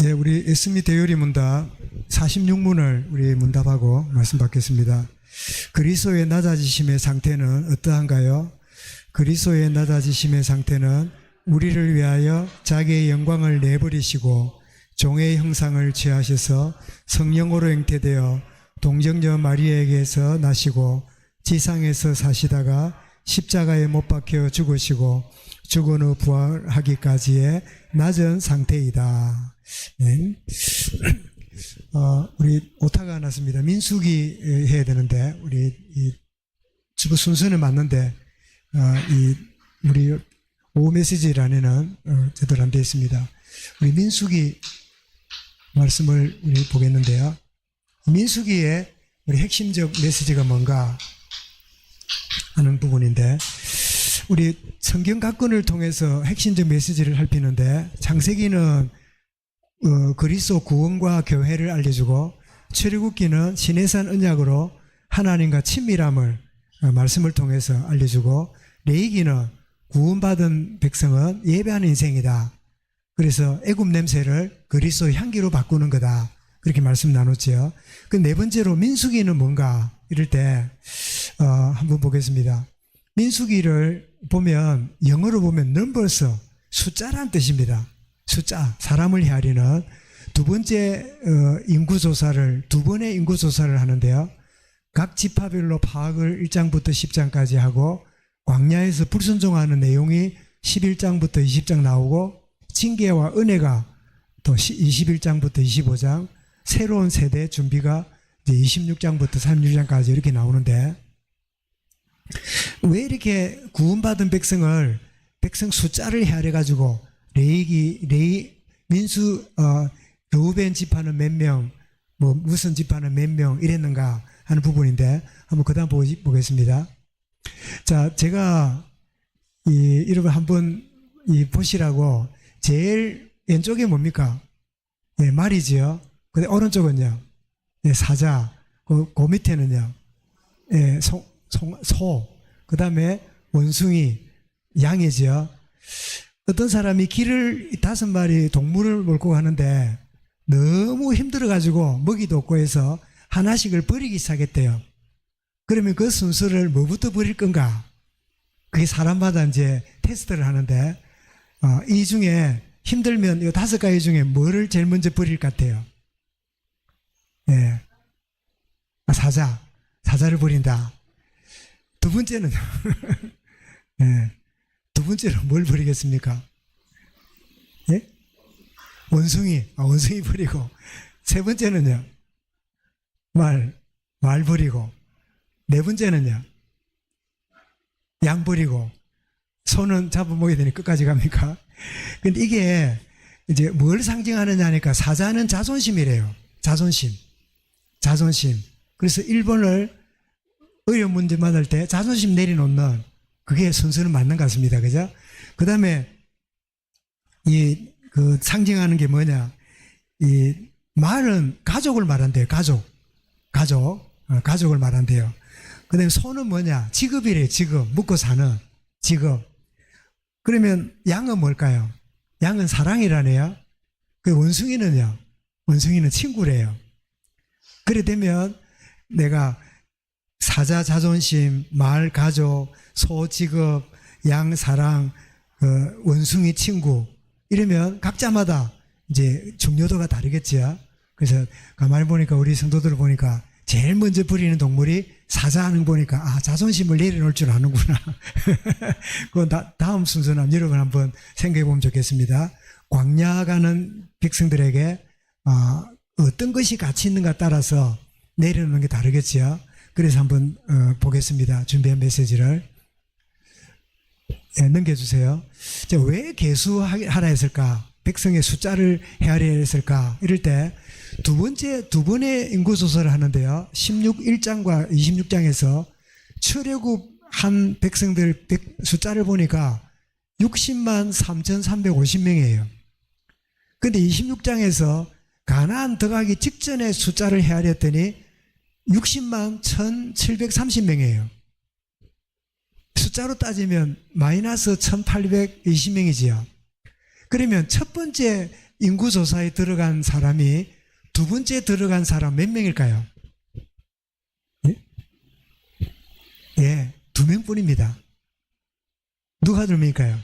네, 우리 예스미 대요리 문답 46문을 우리 문답하고 말씀 받겠습니다. 그리스도의 낮아지심의 상태는 어떠한가요? 그리스도의 낮아지심의 상태는 우리를 위하여 자기의 영광을 내버리시고 종의 형상을 취하셔서 성령으로 잉태되어 동정녀 마리아에게서 나시고 지상에서 사시다가 십자가에 못 박혀 죽으시고 죽은 후 부활하기까지의 낮은 상태이다. 네. 우리 오타가 났습니다. 민수기 해야 되는데 우리 주부 순서는 맞는데 우리 오후 메시지란에는 제대로 안 되어 있습니다. 우리 민수기 말씀을 우리 보겠는데요. 민수기의 우리 핵심적 메시지가 뭔가 하는 부분인데, 우리 성경 각권을 통해서 핵심적 메시지를 살피는데, 창세기는 그리스도 구원과 교회를 알려주고, 출애굽기는 시내산 언약으로 하나님과 친밀함을 말씀을 통해서 알려주고, 레위기는 구원받은 백성은 예배하는 인생이다. 그래서 애굽 냄새를 그리스도 향기로 바꾸는 거다. 그렇게 말씀 나눴죠. 그 네 번째로 민수기는 뭔가 이럴 때 한번 보겠습니다. 민수기를 보면 영어로 보면 넘버스, 숫자란 뜻입니다. 숫자, 사람을 헤아리는 두 번째 인구조사를, 두 번의 인구조사를 하는데요. 각 지파별로 파악을 1장부터 10장까지 하고, 광야에서 불순종하는 내용이 11장부터 20장 나오고, 징계와 은혜가 또 21장부터 25장, 새로운 세대 준비가 이제 26장부터 36장까지 이렇게 나오는데, 왜 이렇게 구원받은 백성 숫자를 헤아려가지고 르우벤 지파는 몇 명, 무슨 지파는 몇 명 이랬는가 하는 부분인데, 한번 그 다음 보겠습니다. 자, 제가 여러분 한번 보시라고, 제일 왼쪽에 뭡니까? 네, 말이지요. 근데 오른쪽은요, 네, 사자. 그 밑에는요, 네, 소. 그 다음에 원숭이, 양이지요. 어떤 사람이 길을 5마리 동물을 몰고 가는데 너무 힘들어가지고 먹이도 없고 해서 하나씩을 버리기 시작했대요. 그러면 그 순서를 뭐부터 버릴 건가? 그게 사람마다 이제 테스트를 하는데, 이 중에 힘들면 이 5가지 중에 뭐를 제일 먼저 버릴 것 같아요? 예. 사자를 버린다. 두 번째는요. 예. 두 번째로 뭘 버리겠습니까? 예? 원숭이 버리고. 세 번째는요. 말 버리고. 네 번째는요. 양 버리고. 소는 잡아먹어야 되니 끝까지 갑니까? 근데 이게 이제 뭘 상징하느냐 하니까, 사자는 자존심이래요. 자존심. 그래서 1번을 어려운 문제 받을 때 자존심 내려놓는, 그게 순서는 맞는 것 같습니다. 그죠? 그 다음에 그 상징하는 게 뭐냐? 말은 가족을 말한대요. 가족을 말한대요. 그 다음에 소는 뭐냐? 직업이래요. 직업. 먹고 사는 직업. 그러면 양은 뭘까요? 양은 사랑이라네요. 그 원숭이는요? 원숭이는 친구래요. 그래 되면 내가 사자 자존심, 말 가족, 소 직업, 양 사랑, 원숭이 친구, 이러면 각자마다 이제 중요도가 다르겠지요. 그래서 가만히 보니까 우리 성도들 보니까 제일 먼저 버리는 동물이 사자 하는 거 보니까, 자존심을 내려놓을 줄 아는구나. 그건 다음 순서는 여러분 한번 생각해 보면 좋겠습니다. 광야 가는 백성들에게 어떤 것이 가치 있는가 따라서 내려놓는 게 다르겠지요. 그래서 한번 보겠습니다. 준비한 메시지를. 네, 넘겨주세요. 왜 계수하라 했을까? 백성의 숫자를 헤아려야 했을까? 이럴 때 두 번의 인구조사를 하는데요. 1장과 26장에서 출애굽한 백성들 숫자를 보니까 60만 3,350명이에요. 근데 26장에서 가나안 들어가기 직전에 숫자를 헤아렸더니 60만 1,730명이에요. 숫자로 따지면 마이너스 1,820명이지요. 그러면 첫 번째 인구조사에 들어간 사람이 두 번째 들어간 사람 몇 명일까요? 예? 예, 2명뿐입니다. 누가 2명일까요?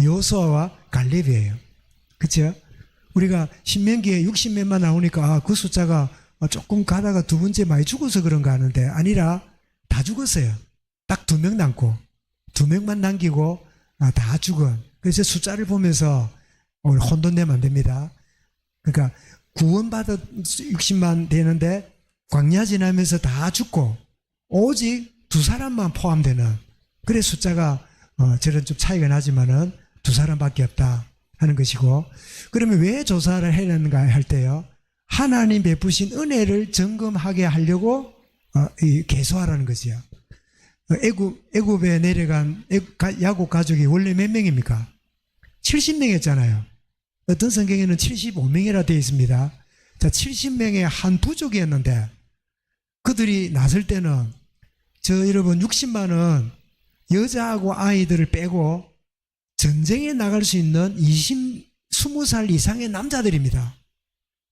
여호수아와 갈렙이에요. 그렇죠? 우리가 신명기에 60명만 나오니까 그 숫자가 조금 가다가 두 번째 많이 죽어서 그런가 하는데 아니라 다 죽었어요. 딱 2명 남고 2명만 남기고 다 죽은. 그래서 숫자를 보면서 오늘 혼돈 내면 안 됩니다. 그러니까 구원받아 60만 되는데 광야 지나면서 다 죽고 오직 2사람만 포함되는, 그래 숫자가 저런 좀 차이가 나지만은 2사람밖에 없다 하는 것이고, 그러면 왜 조사를 해냈는가 할 때요, 하나님 베푸신 은혜를 점검하게 하려고 계수하라는 거지요. 애굽에 내려간 야곱 가족이 원래 몇 명입니까? 70명이었잖아요. 어떤 성경에는 75명이라 되어 있습니다. 자, 70명의 한 부족이었는데 그들이 나설 때는 여러분 60만은 여자하고 아이들을 빼고 전쟁에 나갈 수 있는 20살 이상의 남자들입니다.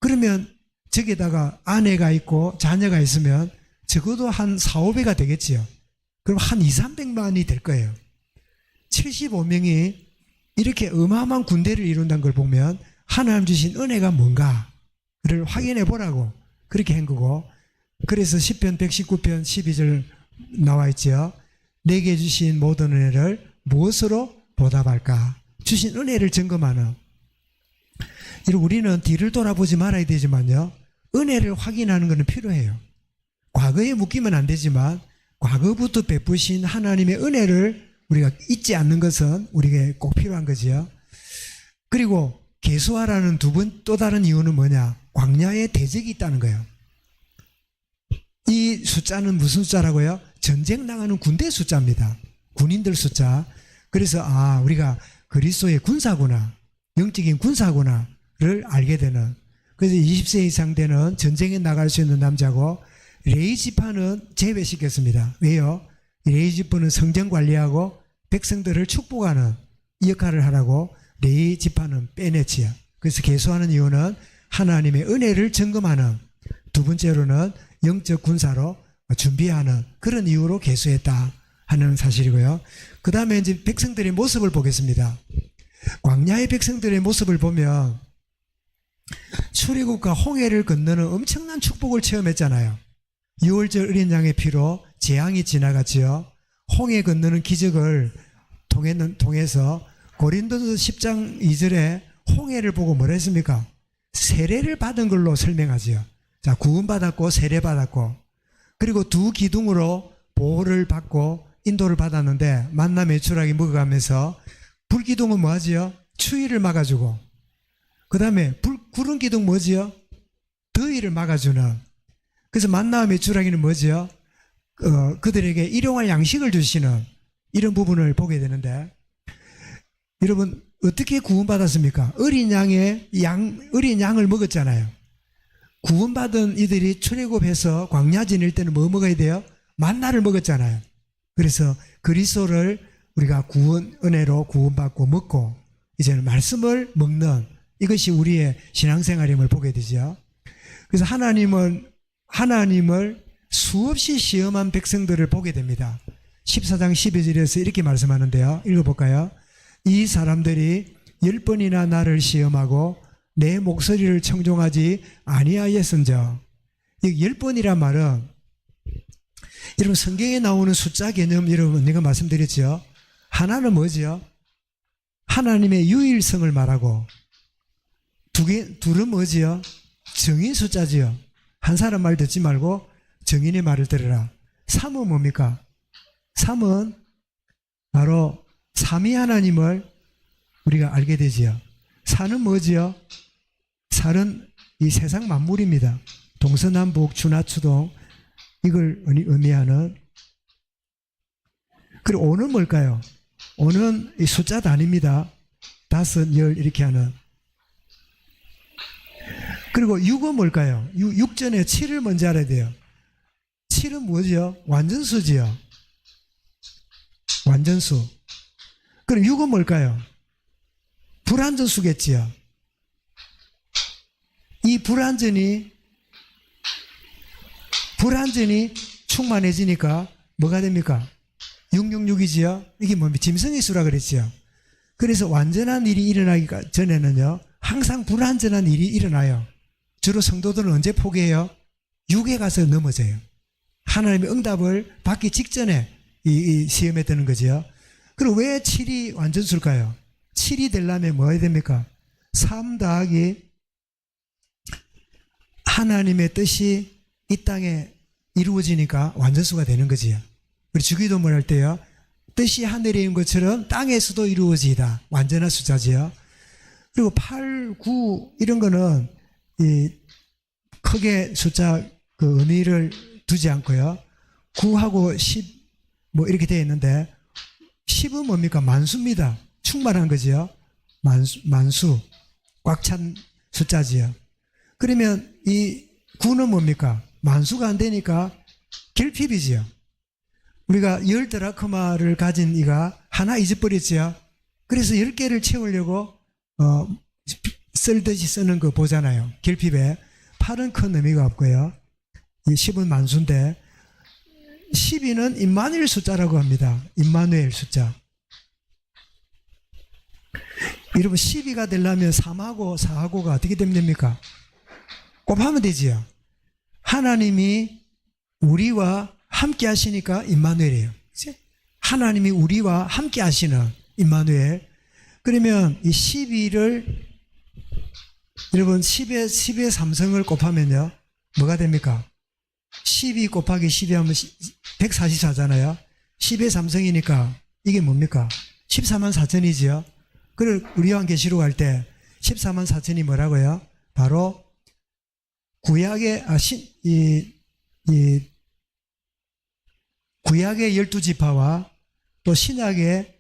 그러면 저기에다가 아내가 있고 자녀가 있으면 적어도 한 4, 5배가 되겠지요. 그럼 한 2, 300만이 될 거예요. 75명이 이렇게 어마어마한 군대를 이룬다는 걸 보면 하나님 주신 은혜가 뭔가를 확인해 보라고 그렇게 한 거고, 그래서 시편 119편 12절 나와 있죠. 내게 주신 모든 은혜를 무엇으로 보답할까? 주신 은혜를 점검하는. 우리는 뒤를 돌아보지 말아야 되지만요, 은혜를 확인하는 것은 필요해요. 과거에 묶이면 안 되지만 과거부터 베푸신 하나님의 은혜를 우리가 잊지 않는 것은 우리에게 꼭 필요한 거지요. 그리고 계수하라는 또 다른 이유는 뭐냐? 광야에 대적이 있다는 거예요. 이 숫자는 무슨 숫자라고요? 전쟁 나가는 군대 숫자입니다. 군인들 숫자. 그래서 우리가 그리스도의 군사구나, 영적인 군사구나를 알게 되는. 그래서 20세 이상 되는 전쟁에 나갈 수 있는 남자고, 레위 지파는 제외시켰습니다. 왜요? 레위 지파는 성전 관리하고 백성들을 축복하는 이 역할을 하라고 레위 지파는 빼냈지요. 그래서 계수하는 이유는 하나님의 은혜를 점검하는, 두 번째로는 영적 군사로 준비하는 그런 이유로 계수했다 하는 사실이고요. 그 다음에 이제 백성들의 모습을 보겠습니다. 광야의 백성들의 모습을 보면 출애굽과 홍해를 건너는 엄청난 축복을 체험했잖아요. 6월절 어린 양의 피로 재앙이 지나갔지요. 홍해 건너는 기적을 통해서 고린도서 10장 2절에 홍해를 보고 뭐라 했습니까? 세례를 받은 걸로 설명하지요. 자, 구원받았고 세례받았고, 그리고 두 기둥으로 보호를 받고 인도를 받았는데 만나 메추라기 먹어가면서 불기둥은 뭐하지요? 추위를 막아주고, 그 다음에 구름 기둥 뭐지요? 더위를 막아주는. 그래서 만나와 메추라기는 뭐지요? 그들에게 일용할 양식을 주시는 이런 부분을 보게 되는데, 여러분 어떻게 구원받았습니까? 어린 양을 먹었잖아요. 구원받은 이들이 출애굽해서 광야 지낼 때는 뭐 먹어야 돼요? 만나를 먹었잖아요. 그래서 그리스도를 우리가 은혜로 구원받고 먹고 이제는 말씀을 먹는, 이것이 우리의 신앙생활임을 보게 되죠. 그래서 하나님을 수없이 시험한 백성들을 보게 됩니다. 14장 12절에서 이렇게 말씀하는데요. 읽어볼까요? 이 사람들이 10번이나 나를 시험하고 내 목소리를 청종하지 아니하였은저. 이 10번이란 말은, 여러분 성경에 나오는 숫자 개념, 여러분 내가 말씀드렸죠. 하나는 뭐죠? 하나님의 유일성을 말하고, 둘은 뭐지요? 정인 숫자지요. 한 사람 말 듣지 말고 정인의 말을 들으라. 3은 뭡니까? 3은 바로 삼위 하나님을 우리가 알게 되지요. 4는 뭐지요? 4는 이 세상 만물입니다. 동서남북 주나추동, 이걸 의미하는. 그리고 5는 뭘까요? 5는 이 숫자 단위입니다. 5, 10 이렇게 하는. 그리고 6은 뭘까요? 6 전에 7을 먼저 알아야 돼요. 7은 뭐죠? 완전수지요. 완전수. 그럼 6은 뭘까요? 불완전수겠지요. 이 불완전히 충만해지니까 뭐가 됩니까? 666이지요. 이게 뭡니까? 짐승의 수라 그랬지요. 그래서 완전한 일이 일어나기 전에는요, 항상 불완전한 일이 일어나요. 주로 성도들은 언제 포기해요? 6에 가서 넘어져요. 하나님의 응답을 받기 직전에 이 시험에 드는 거지요. 그리고 왜 7이 완전수일까요? 7이 되려면 뭐 해야 됩니까? 3 더하기 하나님의 뜻이 이 땅에 이루어지니까 완전수가 되는 거지요. 우리 주기도문 할 때요, 뜻이 하늘에 있는 것처럼 땅에서도 이루어지다. 완전한 숫자지요. 그리고 8, 9 이런 거는 이 크게 숫자 그 의미를 두지 않고요. 9하고 10 뭐 이렇게 되어 있는데 10은 뭡니까? 만수입니다. 충만한 거지요. 만수. 꽉 찬 숫자지요. 그러면 이 9는 뭡니까? 만수가 안 되니까 결핍이지요. 우리가 10드라크마를 가진 이가 하나 잊어버렸지요. 그래서 10개를 채우려고 쓸듯이 쓰는 거 보잖아요. 결핍에. 8은 큰 의미가 없고요. 이 10은 만수인데 12는 임마누엘 숫자라고 합니다. 임마누엘 숫자. 여러분 12가 되려면 3하고 4하고가 어떻게 되면 됩니까? 곱하면 되지요. 하나님이 우리와 함께 하시니까 임마누엘이에요. 하나님이 우리와 함께 하시는 임마누엘. 그러면 이 12를 여러분 10의 삼성을 곱하면요 뭐가 됩니까? 12 곱하기 12 하면 144잖아요. 10의 삼성이니까 이게 뭡니까? 14만 4천이지요. 그리고 우리 요한계시록 할 때 14만 4천이 뭐라고요? 바로 구약의 구약의 12지파와 또 신약의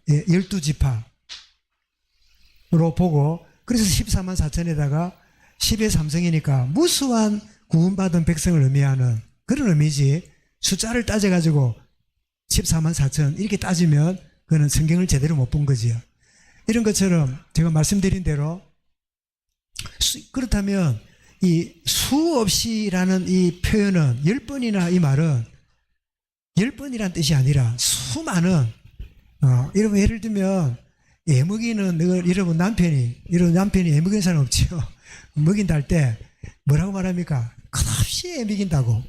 12지파로 보고, 그래서 14만 4천에다가 10의 삼성이니까 무수한 구원받은 백성을 의미하는 그런 의미지, 숫자를 따져가지고 14만 4천 이렇게 따지면 그거는 성경을 제대로 못 본 거지요. 이런 것처럼 제가 말씀드린 대로 그렇다면 이 수없이라는 이 표현은 10번이나 이 말은 10번이란 뜻이 아니라 수많은 여러분 예를 들면 애먹이는 여러분 남편이 애먹이는 사람 없지요. 먹인다 할 때 뭐라고 말합니까? 끝없이 애먹인다고.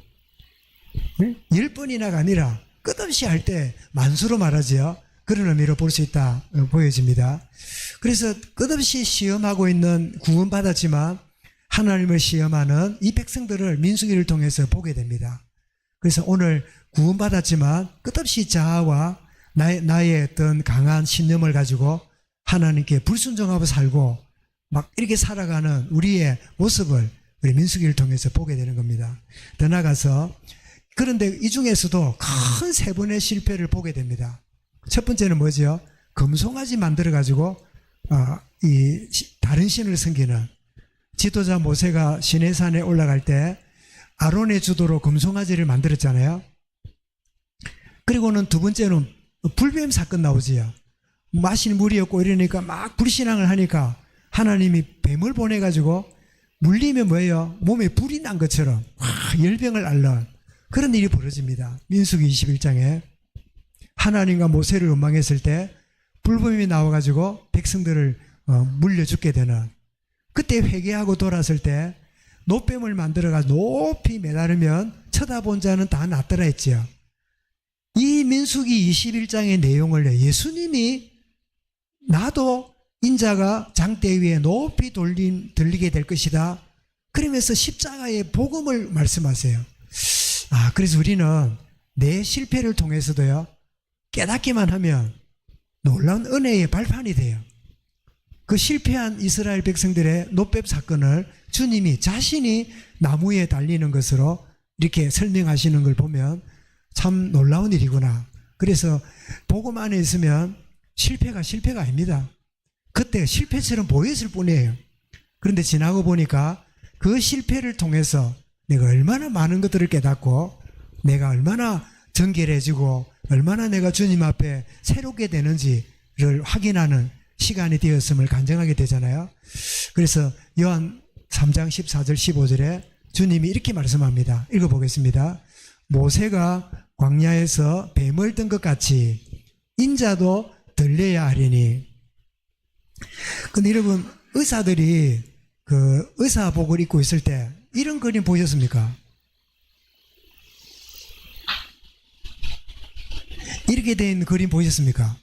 10번이나가 아니라 끝없이 할 때 만수로 말하지요. 그런 의미로 볼 수 있다 보여집니다. 그래서 끝없이 시험하고 있는 구원받았지만 하나님을 시험하는 이 백성들을 민수기를 통해서 보게 됩니다. 그래서 오늘 구원받았지만 끝없이 자아와 나의 어떤 강한 신념을 가지고 하나님께 불순종하고 살고 막 이렇게 살아가는 우리의 모습을 우리 민수기를 통해서 보게 되는 겁니다. 더 나아가서 그런데 이 중에서도 큰 세 번의 실패를 보게 됩니다. 첫 번째는 뭐죠? 금송아지 만들어가지고 이 다른 신을 섬기는, 지도자 모세가 시내산에 올라갈 때 아론의 주도로 금송아지를 만들었잖아요. 그리고는 두 번째는 불뱀 사건 나오지요. 마실 물이 없고 이러니까 막 불신앙을 하니까 하나님이 뱀을 보내가지고 물리면 뭐예요? 몸에 불이 난 것처럼 열병을 앓는 그런 일이 벌어집니다. 민수기 21장에 하나님과 모세를 원망했을 때 불뱀이 나와가지고 백성들을 물려 죽게 되는, 그때 회개하고 돌아설 때 노뱀을 만들어가지고 높이 매달으면 쳐다본 자는 다 낫더라 했지요. 이 민수기 21장의 내용을 예수님이 나도 인자가 장대 위에 높이 들리게 될 것이다 그러면서 십자가의 복음을 말씀하세요. 그래서 우리는 내 실패를 통해서도요 깨닫기만 하면 놀라운 은혜의 발판이 돼요. 그 실패한 이스라엘 백성들의 노뱀 사건을 주님이 자신이 나무에 달리는 것으로 이렇게 설명하시는 걸 보면 참 놀라운 일이구나. 그래서 복음 안에 있으면 실패가 아닙니다. 그때 실패처럼 보였을 뿐이에요. 그런데 지나고 보니까 그 실패를 통해서 내가 얼마나 많은 것들을 깨닫고 내가 얼마나 정결해지고 얼마나 내가 주님 앞에 새롭게 되는지를 확인하는 시간이 되었음을 간증하게 되잖아요. 그래서 요한 3장 14절 15절에 주님이 이렇게 말씀합니다. 읽어보겠습니다. 모세가 광야에서 뱀을 든 것 같이 인자도 들려야 하리니. 근데 여러분, 의사들이 그 의사복을 입고 있을 때 이런 그림 보셨습니까? 이렇게 된 그림 보셨습니까?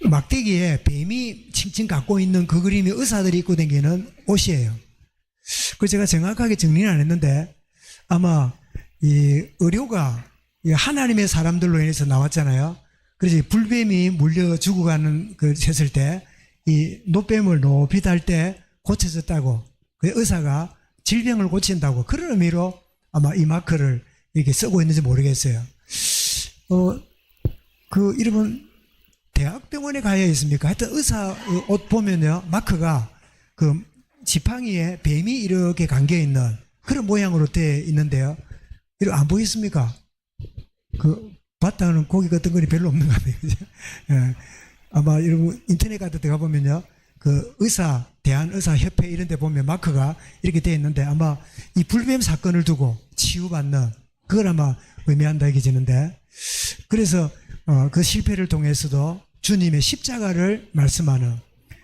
막대기에 뱀이 칭칭 갖고 있는 그 그림이 의사들이 입고 다니는 옷이에요. 그래서 제가 정확하게 정리는 안 했는데 아마 이 의료가 하나님의 사람들로 인해서 나왔잖아요. 그래서 불뱀이 물려 죽어가는 그 했을 때 이 노뱀을 높이 달 때 고쳐졌다고, 그 의사가 질병을 고친다고 그런 의미로 아마 이 마크를 이렇게 쓰고 있는지 모르겠어요. 그 여러분 대학병원에 가야 있습니까? 하여튼 의사 옷 보면요, 마크가 그 지팡이에 뱀이 이렇게 감겨 있는 그런 모양으로 되어 있는데요. 이거 안 보이십니까? 그 바탕은 고기 같은 거리 별로 없는 것 같아요. 예. 아마 여러분 인터넷 같은 데 가보면요, 그 의사, 대한의사협회 이런 데 보면 마크가 이렇게 되어 있는데 아마 이 불뱀 사건을 두고 치유받는 그걸 아마 의미한다 여겨지는데, 그래서 그 실패를 통해서도 주님의 십자가를 말씀하는,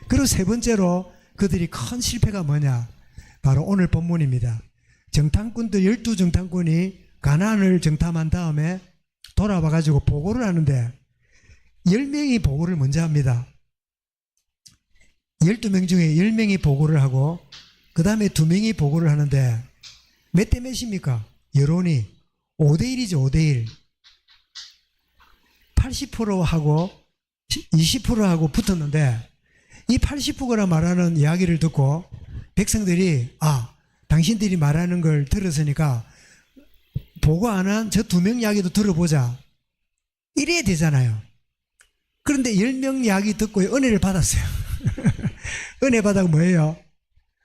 그리고 세 번째로 그들이 큰 실패가 뭐냐, 바로 오늘 본문입니다. 정탐꾼들 12정탐꾼이 가나안을 정탐한 다음에 돌아와 가지고 보고를 하는데 10명이 보고를 먼저 합니다. 12명 중에 10명이 보고를 하고 그 다음에 2명이 보고를 하는데 몇 대 몇입니까? 여론이 5대1이죠. 5대1. 80%하고 20%하고 붙었는데 이 80%가 말하는 이야기를 듣고 백성들이 당신들이 말하는 걸 들었으니까 보고 안 한 저 2명 이야기도 들어보자, 이래야 되잖아요. 그런데 10명 이야기 듣고 은혜를 받았어요. 은혜 받아가 뭐예요?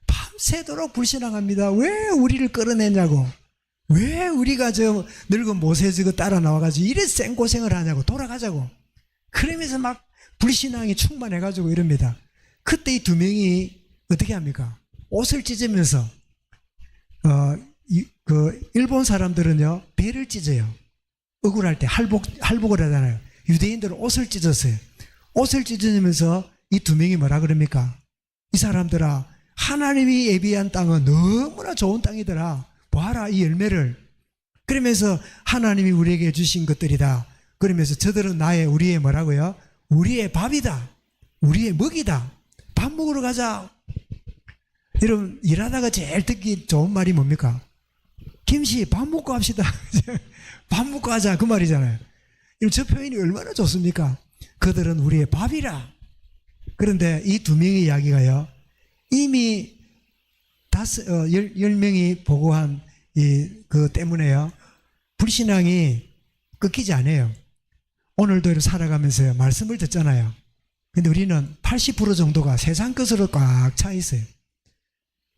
밤새도록 불신앙합니다. 왜 우리를 끌어내냐고, 왜 우리가 저 늙은 모세 저거 따라 나와가지고 이래 생고생을 하냐고, 돌아가자고. 그러면서 막 불신앙이 충만해가지고 이럽니다. 그때 이 2명이 어떻게 합니까? 옷을 찢으면서 그 일본 사람들은요 배를 찢어요. 억울할 때 할복을 하잖아요. 유대인들은 옷을 찢었어요. 옷을 찢으면서 이 2명이 뭐라 그럽니까? 이 사람들아, 하나님이 예비한 땅은 너무나 좋은 땅이더라. 봐라 이 열매를. 그러면서 하나님이 우리에게 주신 것들이다. 그러면서 저들은 우리의 뭐라고요? 우리의 밥이다. 우리의 먹이다. 밥 먹으러 가자. 여러분 일하다가 제일 듣기 좋은 말이 뭡니까? 김씨 밥 먹고 합시다. 밥 먹고 하자, 그 말이잖아요. 저 표현이 얼마나 좋습니까? 그들은 우리의 밥이라. 그런데 이 2명의 이야기가요, 이미 10명이 보고한 그 때문에요, 불신앙이 끊기지 않아요. 오늘도 이렇게 살아가면서요, 말씀을 듣잖아요. 근데 우리는 80% 정도가 세상 것으로 꽉 차 있어요.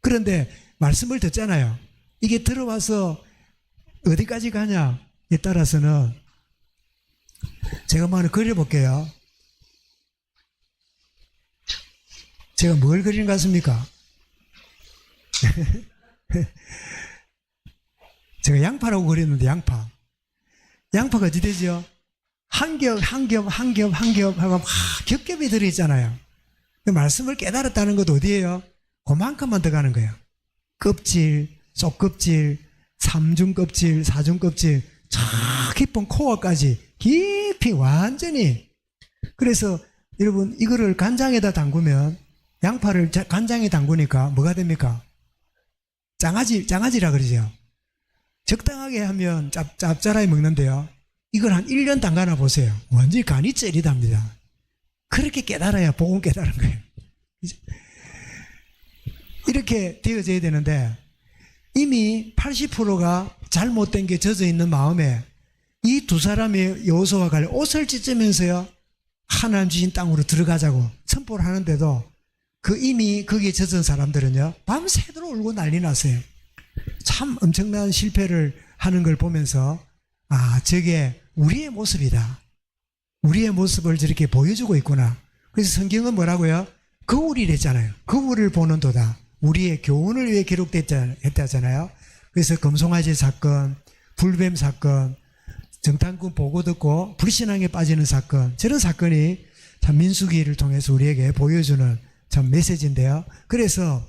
그런데 말씀을 듣잖아요. 이게 들어와서 어디까지 가냐에 따라서는 제가 한번 그려볼게요. 제가 뭘 그리는 것 같습니까? 제가 양파라고 그렸는데 양파가 어디 되죠? 한 겹 하고 막 겹겹이 들어있잖아요. 말씀을 깨달았다는 것도 어디예요? 그만큼만 들어가는 거예요. 껍질, 속껍질, 삼중껍질, 사중껍질, 저 깊은 코어까지 깊이 완전히. 그래서 여러분 이거를 간장에다 담그면, 양파를 간장에 담그니까 뭐가 됩니까? 장아지라 그러죠. 적당하게 하면 짭짤하게 먹는데요, 이걸 한 1년 담가놔 보세요. 완전히 간이 쩌리답니다. 그렇게 깨달아야 복음 깨달은 거예요. 이렇게 되어져야 되는데 이미 80%가 잘못된 게 젖어 있는 마음에 이 2사람의 여호수아와 갈렙 옷을 찢으면서요, 하나님 주신 땅으로 들어가자고 선포를 하는데도 그 이미 거기에 젖은 사람들은요 밤새도록 울고 난리 났어요. 참 엄청난 실패를 하는 걸 보면서 저게 우리의 모습이다. 우리의 모습을 저렇게 보여주고 있구나. 그래서 성경은 뭐라고요? 거울이랬잖아요. 거울을 보는 도다. 우리의 교훈을 위해 기록됐다잖아요. 그래서 금송아지 사건, 불뱀 사건, 정탐꾼 보고 듣고 불신앙에 빠지는 사건, 저런 사건이 참 민수기를 통해서 우리에게 보여주는 참 메시지인데요. 그래서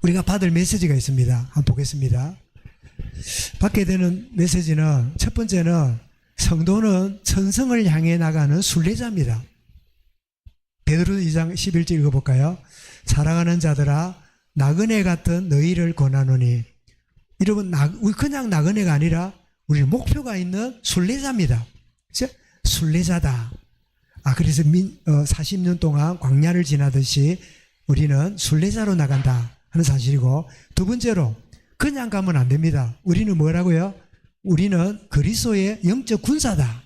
우리가 받을 메시지가 있습니다. 한번 보겠습니다. 받게 되는 메시지는 첫 번째는 성도는 천성을 향해 나가는 순례자입니다. 베드로 2장 11절 읽어볼까요? 사랑하는 자들아 나그네 같은 너희를 권하노니. 여러분 그냥 나그네가 아니라 우리 목표가 있는 순례자입니다. 그렇죠? 순례자다. 그래서 40년 동안 광야를 지나듯이 우리는 순례자로 나간다 하는 사실이고, 두 번째로 그냥 가면 안 됩니다. 우리는 뭐라고요? 우리는 그리스도의 영적 군사다.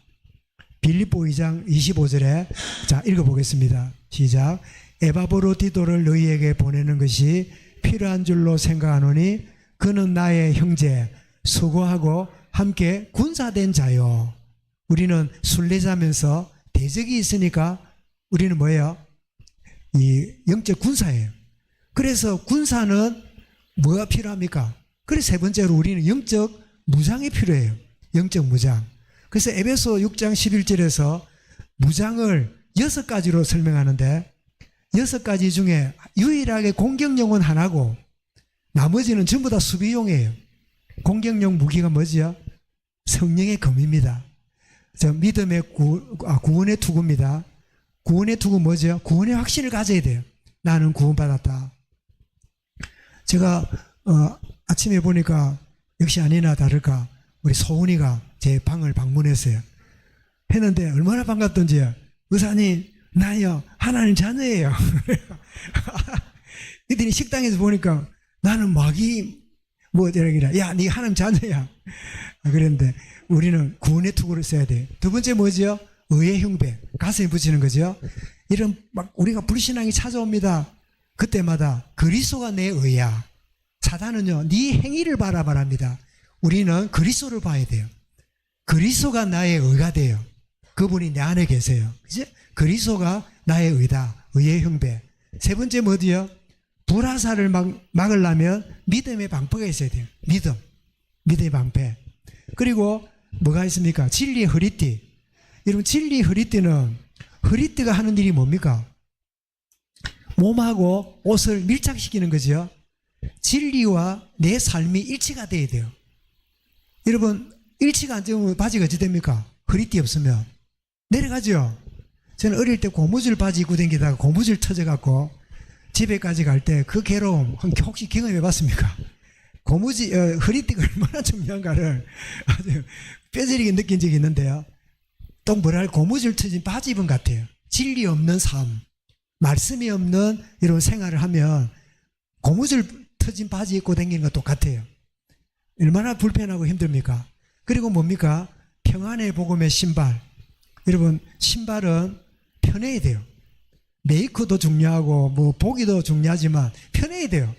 빌립보 2장 25절에 자 읽어보겠습니다. 시작. 에바브로디도를 너희에게 보내는 것이 필요한 줄로 생각하노니 그는 나의 형제 수고하고 함께 군사된 자요. 우리는 순례자면서 대적이 있으니까 우리는 뭐예요? 이 영적 군사예요. 그래서 군사는 뭐가 필요합니까? 그래서 세 번째로 우리는 영적 무장이 필요해요. 영적 무장. 그래서 에베소 6장 11절에서 무장을 6가지로 설명하는데 6가지 중에 유일하게 공격용은 하나고 나머지는 전부 다 수비용이에요. 공격용 무기가 뭐지요? 성령의 검입니다. 믿음의 구원의 투구입니다. 구원의 투구 뭐죠? 구원의 확신을 가져야 돼요. 나는 구원받았다. 제가 아침에 보니까 역시 아니나 다를까 우리 소은이가 제 방을 방문했어요. 했는데 얼마나 반갑던지, 의사님 나요 하나님 자녀예요. 그랬더니 식당에서 보니까 나는 마귀 야 네 하나님 자녀야. 그랬는데 우리는 구원의 투구를 써야 돼요. 두 번째 뭐죠? 의의 흉배, 가슴에 붙이는 거죠. 이런 막 우리가 불신앙이 찾아옵니다. 그때마다 그리스도가 내 의야. 사단은요 네 행위를 바라바랍니다. 우리는 그리스도를 봐야 돼요. 그리스도가 나의 의가 돼요. 그분이 내 안에 계세요. 이제 그리스도가 나의 의다. 의의 흉배. 세 번째 뭐지요? 불화살을 막으려면 믿음의 방패가 있어야 돼요. 믿음의 방패. 그리고 뭐가 있습니까? 진리의 허리띠. 여러분 진리의 허리띠는 허리띠가 하는 일이 뭡니까? 몸하고 옷을 밀착시키는 거죠. 진리와 내 삶이 일치가 돼야 돼요. 여러분 일치가 안 되면 바지가 어찌 됩니까? 허리띠 없으면 내려가죠. 저는 어릴 때 고무줄 바지 입고 다니다가 고무줄 터져갖고 집에까지 갈 때 그 괴로움 혹시 경험해 봤습니까? 허리띠가 얼마나 중요한가를 아주 뼈저리게 느낀 적이 있는데요. 또 뭐랄 고무줄 터진 바지 입은 것 같아요. 진리 없는 삶, 말씀이 없는 이런 생활을 하면 고무줄 터진 바지 입고 다니는 것 똑같아요. 얼마나 불편하고 힘듭니까? 그리고 뭡니까? 평안의 복음의 신발. 여러분 신발은 편해야 돼요. 메이커도 중요하고 보기도 중요하지만 편해야 돼요.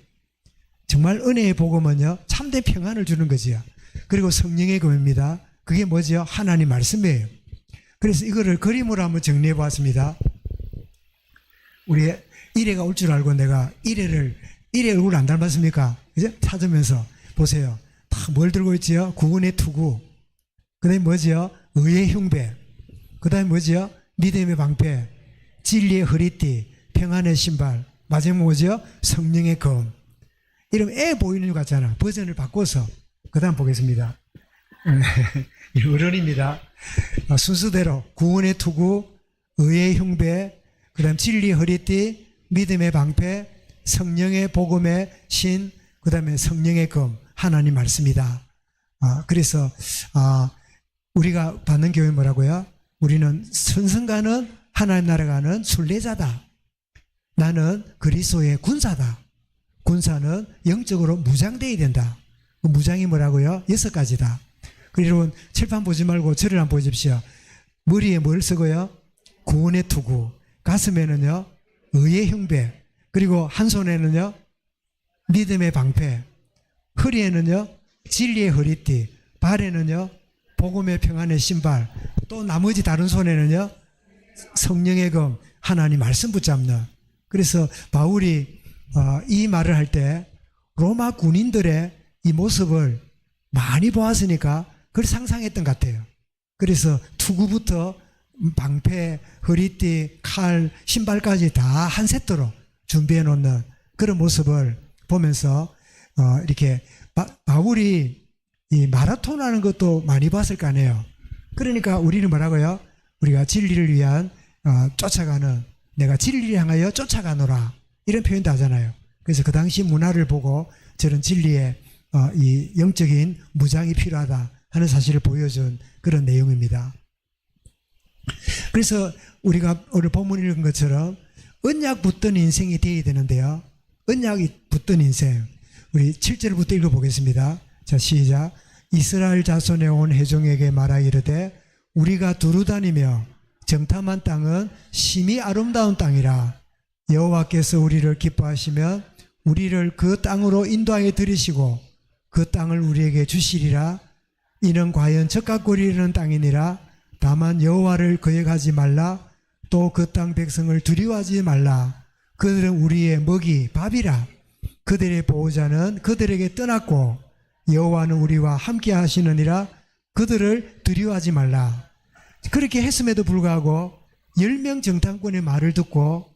정말 은혜의 복음은요 참된 평안을 주는 거지요. 그리고 성령의 검입니다. 그게 뭐지요? 하나님 말씀이에요. 그래서 이거를 그림으로 한번 정리해 보았습니다. 우리 이래가 올 줄 알고 내가 이래 얼굴 안 닮았습니까? 그죠? 찾으면서 보세요. 다 뭘 들고 있지요? 구원의 투구. 그 다음에 뭐지요? 의의 흉배. 그 다음에 뭐지요? 믿음의 방패. 진리의 허리띠. 평안의 신발. 마지막 뭐지요? 성령의 검. 이러면 애 보이는 것 같잖아. 버전을 바꿔서 그 다음 보겠습니다. 어른입니다. 순서대로 구원의 투구, 의의 흉배, 그 다음 진리의 허리띠, 믿음의 방패, 성령의 복음의 신, 그 다음에 성령의 검, 하나님 말씀이다. 그래서 우리가 받는 교회 뭐라고요? 우리는 선성가는 하나님 나라 가는 순례자다. 나는 그리스도의 군사다. 군사는 영적으로 무장되어야 된다. 그 무장이 뭐라고요? 6가지다. 그리고 여러분 칠판 보지 말고 저를 한번 보십시오. 머리에 뭘 쓰고요? 구원의 투구. 가슴에는요 의의 흉배. 그리고 한 손에는요 믿음의 방패. 허리에는요 진리의 허리띠. 발에는요 복음의 평안의 신발. 또 나머지 다른 손에는요 성령의 검. 하나님 말씀 붙잡는. 그래서 바울이 이 말을 할 때 로마 군인들의 이 모습을 많이 보았으니까 그걸 상상했던 것 같아요. 그래서 투구부터 방패, 허리띠, 칼, 신발까지 다 한 세트로 준비해 놓는 그런 모습을 보면서 이렇게 바울이 이 마라톤 하는 것도 많이 봤을 거 아니에요. 그러니까 우리는 뭐라고요? 우리가 진리를 위한 쫓아가는, 내가 진리를 향하여 쫓아가노라, 이런 표현도 하잖아요. 그래서 그 당시 문화를 보고 저런 진리의 이 영적인 무장이 필요하다 하는 사실을 보여준 그런 내용입니다. 그래서 우리가 오늘 본문 읽은 것처럼 언약 붙던 인생이 되어야 되는데요. 언약이 붙던 인생. 우리 7절부터 읽어보겠습니다. 자, 시작. 이스라엘 자손에 온 회중에게 말하 이르되 우리가 두루 다니며 정탐한 땅은 심히 아름다운 땅이라. 여호와께서 우리를 기뻐하시면 우리를 그 땅으로 인도하여 들이시고 그 땅을 우리에게 주시리라. 이는 과연 적각거리는 땅이니라. 다만 여호와를 거역하지 말라. 또 그 땅 백성을 두려워하지 말라. 그들은 우리의 먹이 밥이라. 그들의 보호자는 그들에게 떠났고 여호와는 우리와 함께 하시느니라. 그들을 두려워하지 말라. 그렇게 했음에도 불구하고 10명 정탐꾼의 말을 듣고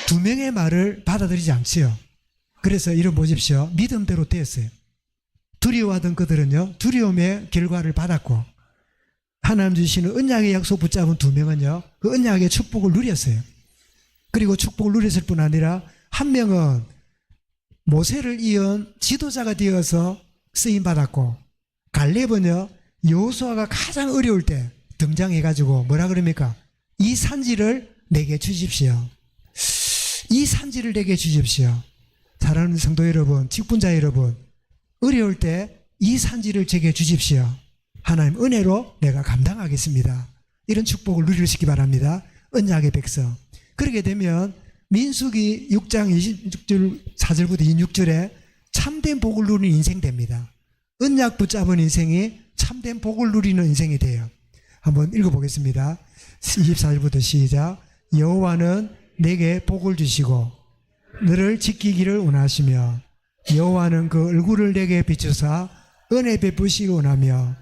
2명의 말을 받아들이지 않지요. 그래서 이런 보십시오. 믿음대로 되었어요. 두려워하던 그들은요, 두려움의 결과를 받았고, 하나님 주시는 언약의 약속 붙잡은 2명은요, 그 언약의 축복을 누렸어요. 그리고 축복을 누렸을 뿐 아니라 한 명은 모세를 이은 지도자가 되어서 쓰임받았고, 갈렙은요, 여호수아가 가장 어려울 때 등장해가지고 뭐라 그럽니까? 이 산지를 내게 주십시오. 이 산지를 내게 주십시오. 사랑하는 성도 여러분, 직분자 여러분, 어려울 때 이 산지를 제게 주십시오. 하나님 은혜로 내가 감당하겠습니다. 이런 축복을 누리시기 바랍니다. 언약의 백성. 그렇게 되면 민수기 6장 26절 4절부터 26절에 참된 복을 누리는 인생 됩니다. 언약 붙잡은 인생이 참된 복을 누리는 인생이 돼요. 한번 읽어보겠습니다. 24절부터 시작. 여호와는 내게 복을 주시고 너를 지키기를 원하시며 여호와는 그 얼굴을 내게 비추사 은혜 베푸시기 원하며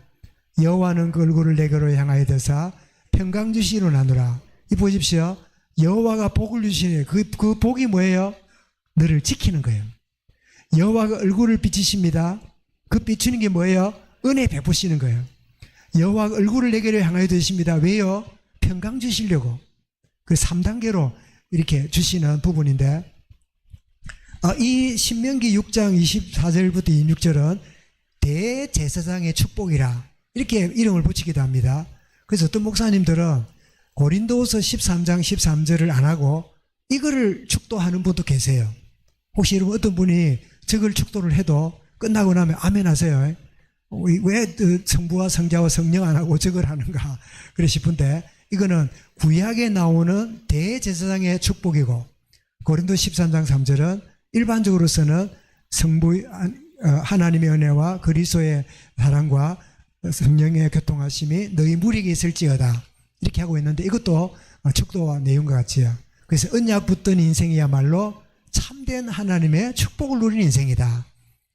여호와는 그 얼굴을 내게로 향하여 드사 평강 주시기 원하노라. 이 보십시오. 여호와가 복을 주시네. 그 복이 뭐예요? 너를 지키는 거예요. 여호와가 얼굴을 비치십니다. 그 비추는 게 뭐예요? 은혜 베푸시는 거예요. 여호와가 얼굴을 내게로 향하여 드십니다. 왜요? 평강 주시려고. 그 3단계로 이렇게 주시는 부분인데, 이 신명기 6장 24절부터 26절은 대제사장의 축복이라 이렇게 이름을 붙이기도 합니다. 그래서 어떤 목사님들은 고린도후서 13장 13절을 안 하고 이거를 축도하는 분도 계세요. 혹시 여러분 어떤 분이 저걸 축도를 해도 끝나고 나면 아멘 하세요. 왜 성부와 성자와 성령 안 하고 저걸 하는가 그래 싶은데, 이거는 구약에 나오는 대제사장의 축복이고, 고린도 13장 3절은 일반적으로서는 성부 하나님의 은혜와 그리스도의 사랑과 성령의 교통하심이 너희 무리에게 있을지어다 이렇게 하고 있는데, 이것도 축도와 내용과 같지요. 그래서 언약 붙던 인생이야말로 참된 하나님의 축복을 누리는 인생이다.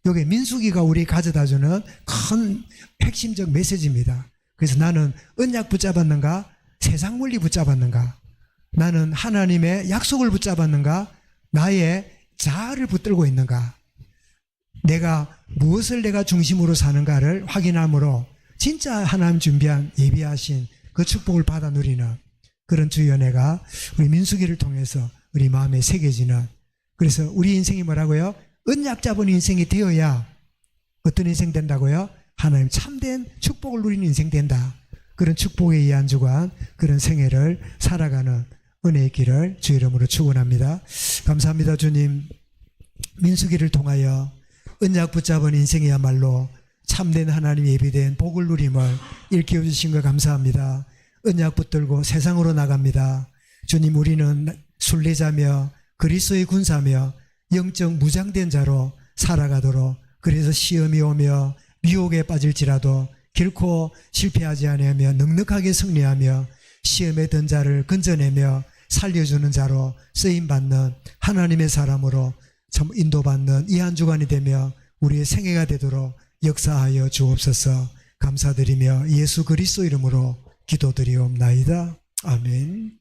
이게 민수기가 우리 가져다주는 큰 핵심적 메시지입니다. 그래서 나는 언약 붙잡았는가? 세상 물리 붙잡았는가? 나는 하나님의 약속을 붙잡았는가? 나의 자아를 붙들고 있는가? 내가 무엇을 내가 중심으로 사는가를 확인함으로 진짜 하나님 준비한 예비하신 그 축복을 받아 누리는 그런 주의 은혜가 우리 민수기를 통해서 우리 마음에 새겨지는, 그래서 우리 인생이 뭐라고요? 언약 잡은 인생이 되어야 어떤 인생 된다고요? 하나님 참된 축복을 누리는 인생 된다. 그런 축복에 의한 주관, 그런 생애를 살아가는 은혜의 길을 주 이름으로 축원합니다. 감사합니다. 주님, 민수기를 통하여 언약 붙잡은 인생이야말로 참된 하나님 예비된 복을 누림을 일깨워 주신 것 감사합니다. 언약 붙들고 세상으로 나갑니다. 주님, 우리는 순례자며 그리스도의 군사며 영적 무장된 자로 살아가도록, 그래서 시험이 오며 미혹에 빠질지라도 결코 실패하지 아니하며 넉넉하게 승리하며 시험에 든 자를 건져내며 살려주는 자로 쓰임받는 하나님의 사람으로 참 인도받는 이 한 주간이 되며 우리의 생애가 되도록 역사하여 주옵소서. 감사드리며 예수 그리스도 이름으로 기도드리옵나이다. 아멘.